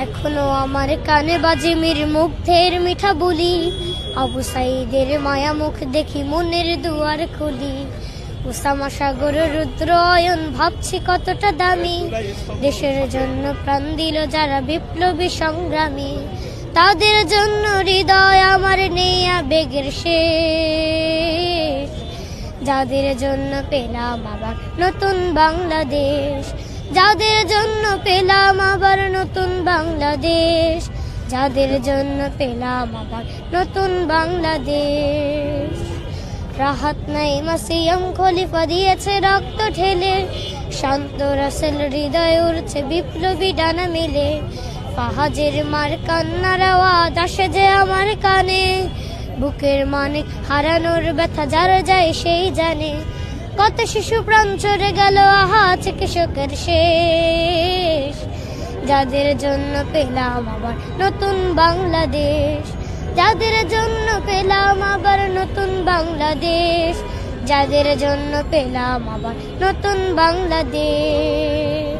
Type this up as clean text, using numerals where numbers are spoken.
এখনো আমার কানে বাজে মীর মুগ্ধের মিঠা বলি, আবু সাইদের মায়া মুখ দেখি মনের দুয়ার খুলি। উসামা সাগর রুদ্র অয়ন ভাবছি কতটা দামি, দেশের জন্য প্রাণ দিল যারা বিপ্লবী সংগ্রামী। তাদের জন্য হৃদয় আমার নেই আবেগের শেষ, যাদের জন্য পেলাম আবার নতুন বাংলাদেশ। যাদের জন্য পেলাম আবার নতুন বাংলাদেশ, যাদের জন্য পেলাম আবার নতুন বাংলাদেশ। রাহাত নাইমা সিয়াম খলিফা দিয়েছে রক্ত ঢেলে, শান্ত রাসেল হৃদয়ে উড়ছে বিপ্লবী ডানা মেলে। ফাহাজের মার কান্নার আওয়াজ আসে যে আমার কানে, বুকের মানে হারানোর ব্যথা যারা যায় সেই জানে। কত শিশু প্রাণ চড়ে গেল আহা চিকিৎসকের শেষ, যাদের জন্য পেলাম আবার নতুন বাংলাদেশ। যাদের জন্য পেলাম আবার নতুন বাংলাদেশ, যাদের জন্য পেলাম আবার নতুন বাংলাদেশ।